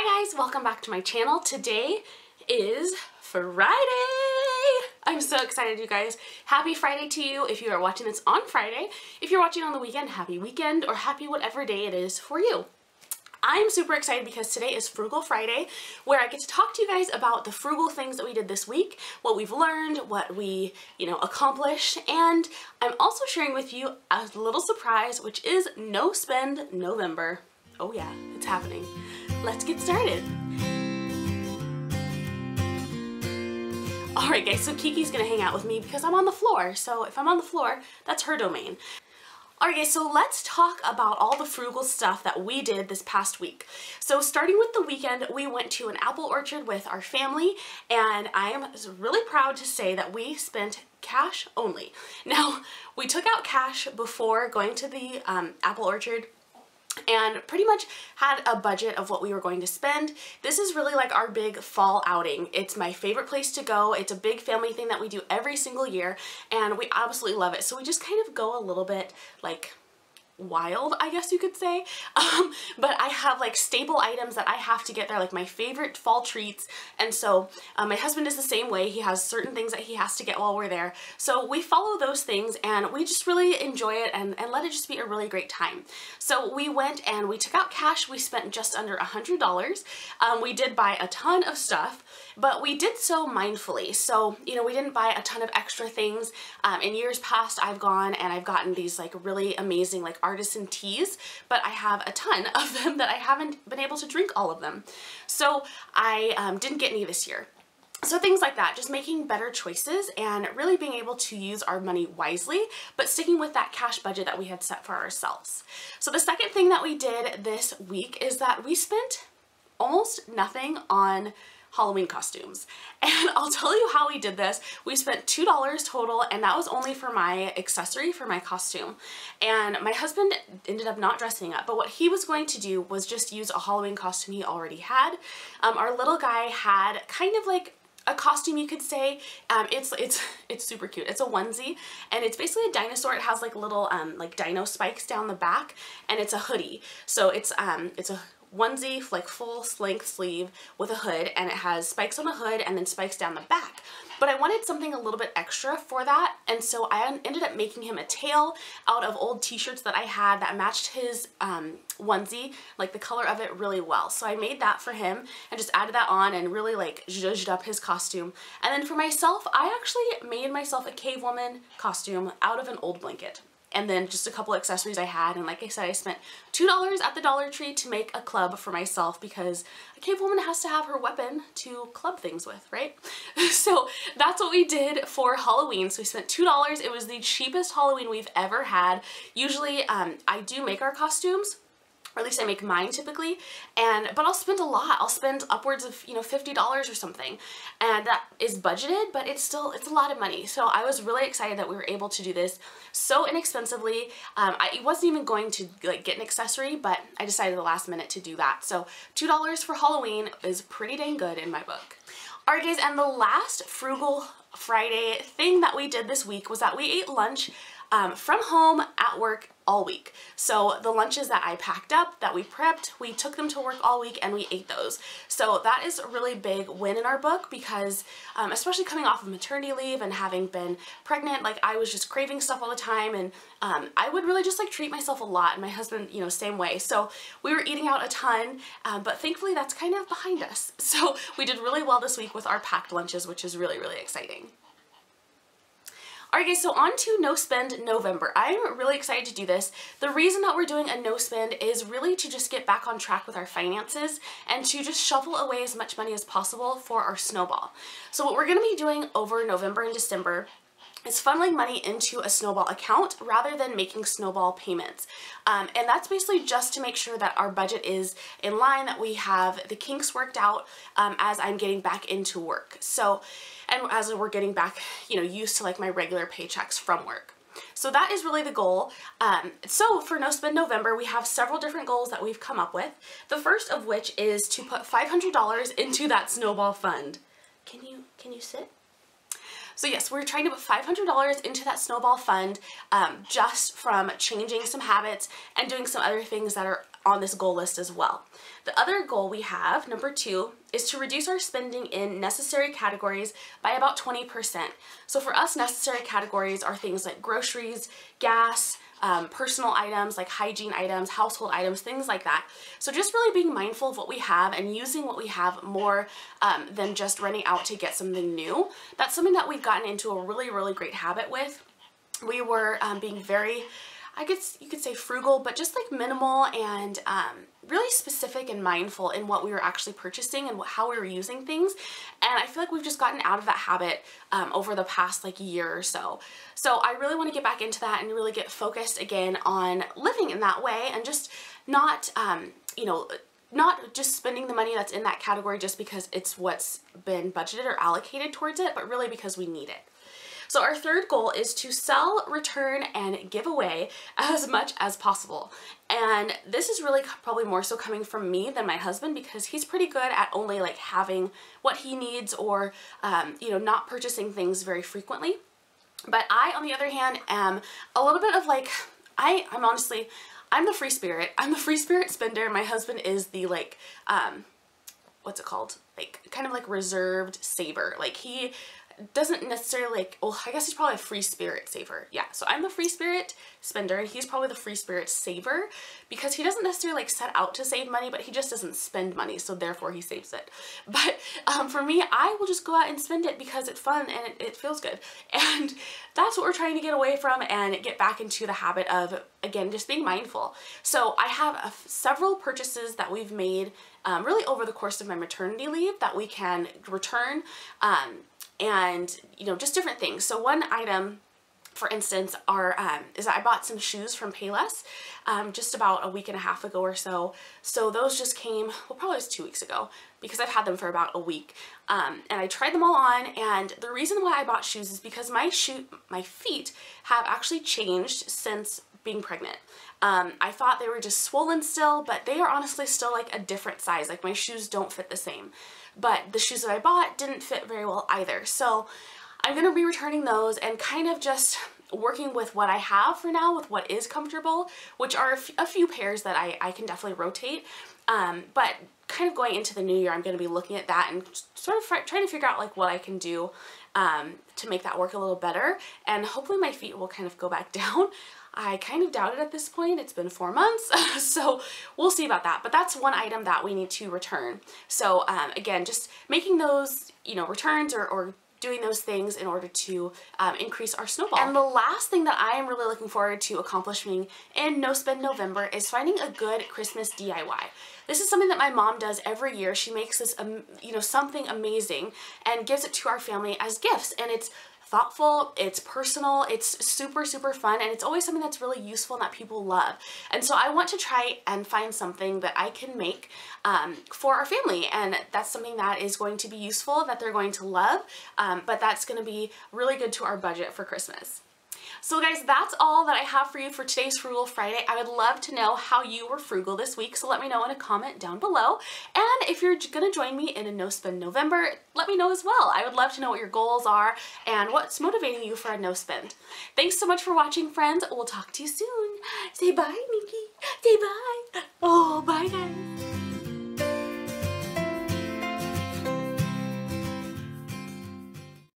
Hi guys, welcome back to my channel. Today is Friday. I'm so excited, you guys. Happy Friday to you if you are watching this on Friday. If you're watching on the weekend, happy weekend or happy whatever day it is for you. I'm super excited because today is Frugal Friday, where I get to talk to you guys about the frugal things that we did this week, what we've learned, what we, accomplished, and I'm also sharing with you a little surprise, which is No Spend November. Oh yeah, it's happening. Let's get started. Alright guys, so Kiki's gonna hang out with me because I'm on the floor, so if I'm on the floor, that's her domain. Alright guys, so let's talk about all the frugal stuff that we did this past week. So starting with the weekend, we went to an apple orchard with our family, and I am really proud to say that we spent cash only. Now, we took out cash before going to the apple orchard, and pretty much had a budget of what we were going to spend. This is really like our big fall outing. It's my favorite place to go. It's a big family thing that we do every single year, and we absolutely love it. So we just kind of go a little bit like wild, I guess you could say, but I have like staple items that I have to get there, like my favorite fall treats, and so my husband is the same way. He has certain things that he has to get while we're there, so we follow those things and we just really enjoy it and let it just be a really great time. So we went and we took out cash. We spent just under $100. We did buy a ton of stuff, but we did so mindfully. So, we didn't buy a ton of extra things. In years past, I've gone and I've gotten these like really amazing like artisan teas, but I have a ton of them that I haven't been able to drink all of them. So I didn't get any this year. So things like that, just making better choices and really being able to use our money wisely, but sticking with that cash budget that we had set for ourselves. So the second thing that we did this week is that we spent almost nothing on Halloween costumes. And I'll tell you how we did this. We spent $2 total, and that was only for my accessory for my costume. And my husband ended up not dressing up, but what he was going to do was just use a Halloween costume he already had. Our little guy had kind of like a costume, you could say. It's super cute. It's a onesie, and it's basically a dinosaur. It has like little like dino spikes down the back, and it's a hoodie. So it's a onesie, like full length sleeve with a hood, and it has spikes on the hood and then spikes down the back. But I wanted something a little bit extra for that, and so I ended up making him a tail out of old t-shirts that I had that matched his onesie, like the color of it really well. So I made that for him and just added that on and really like zhuzhed up his costume. And then for myself, I actually made myself a cave woman costume out of an old blanket. And then just a couple accessories I had, and like I said, I spent $2 at the Dollar Tree to make a club for myself because a cave woman has to have her weapon to club things with, right? So that's what we did for Halloween. So we spent $2. It was the cheapest Halloween we've ever had. Usually I do make our costumes, or at least I make mine typically, but I'll spend a lot. I'll spend upwards of $50 or something, and that is budgeted, but it's a lot of money. So I was really excited that we were able to do this so inexpensively. I wasn't even going to like get an accessory, but I decided at the last minute to do that. So $2 for Halloween is pretty dang good in my book. Alright guys, and the last Frugal Friday thing that we did this week was that we ate lunch from home at work all week. So the lunches that I packed up, that we prepped, we took them to work all week and we ate those. So that is a really big win in our book because especially coming off of maternity leave and having been pregnant, like I was just craving stuff all the time, and I would really just like treat myself a lot, and my husband, same way. So we were eating out a ton, but thankfully that's kind of behind us. So we did really well this week with our packed lunches, which is really, really exciting. Alright guys, so on to No Spend November. I'm really excited to do this. The reason that we're doing a no spend is really to just get back on track with our finances and to just shovel away as much money as possible for our snowball. So what we're going to be doing over November and December is funneling money into a snowball account rather than making snowball payments. And that's basically just to make sure that our budget is in line, that we have the kinks worked out as I'm getting back into work. So, and as we're getting back, used to like my regular paychecks from work. So that is really the goal. So for No Spend November, we have several different goals that we've come up with. The first of which is to put $500 into that snowball fund. Can you sit? So yes, we're trying to put $500 into that snowball fund just from changing some habits and doing some other things that are on this goal list as well. The other goal we have, number 2, is to reduce our spending in necessary categories by about 20%. So for us, necessary categories are things like groceries, gas, personal items like hygiene items, household items, things like that. So just really being mindful of what we have and using what we have more than just running out to get something new. That's something that we've gotten into a really, really great habit with. We were being very, I guess you could say frugal, but just like minimal and really specific and mindful in what we were actually purchasing and how we were using things. And I feel like we've just gotten out of that habit over the past like year or so. So I really want to get back into that and really get focused again on living in that way and just not, you know, not just spending the money that's in that category just because it's what's been budgeted or allocated towards it, but really because we need it. So our third goal is to sell, return, and give away as much as possible. And this is really probably more so coming from me than my husband, because he's pretty good at only like having what he needs or, you know, not purchasing things very frequently. But I, on the other hand, am a little bit of like, I'm honestly, I'm the free spirit. I'm the free spirit spender. My husband is the like, what's it called? Like kind of like reserved saver. Like he doesn't necessarily like, well, I guess he's probably a free spirit saver. Yeah, so I'm the free spirit spender and he's probably the free spirit saver, because he doesn't necessarily like set out to save money, but he just doesn't spend money, so therefore he saves it. But for me, I will just go out and spend it because it's fun and it feels good. And that's what we're trying to get away from and get back into the habit of, again, just being mindful. So I have several purchases that we've made really over the course of my maternity leave that we can return. And, you know, just different things. So one item, for instance, is I bought some shoes from Payless just about a week and a half ago or so. So those just came, well, probably it was 2 weeks ago, because I've had them for about a week. And I tried them all on, and the reason why I bought shoes is because my feet have actually changed since being pregnant. I thought they were just swollen still, but they are honestly still like a different size. Like my shoes don't fit the same. But the shoes that I bought didn't fit very well either. So I'm going to be returning those and kind of just working with what I have for now, with what is comfortable, which are a few pairs that I can definitely rotate. But kind of going into the new year, I'm going to be looking at that and sort of trying to figure out like what I can do to make that work a little better. And hopefully my feet will kind of go back down. I kind of doubt it at this point. It's been 4 months, so we'll see about that. But that's one item that we need to return. So again, just making those, you know, returns or doing those things in order to increase our snowball. And the last thing that I am really looking forward to accomplishing in No Spend November is finding a good Christmas DIY. This is something that my mom does every year. She makes this, you know, something amazing and gives it to our family as gifts. And it's thoughtful, it's personal, it's super, super fun, and it's always something that's really useful and that people love. And so I want to try and find something that I can make for our family, and that's something that is going to be useful, that they're going to love, but that's going to be really good to our budget for Christmas. So guys, that's all that I have for you for today's Frugal Friday. I would love to know how you were frugal this week, so let me know in a comment down below. And if you're gonna join me in a No Spend November, let me know as well. I would love to know what your goals are and what's motivating you for a no spend. Thanks so much for watching, friends. We'll talk to you soon. Say bye, Minky. Say bye. Oh, bye guys.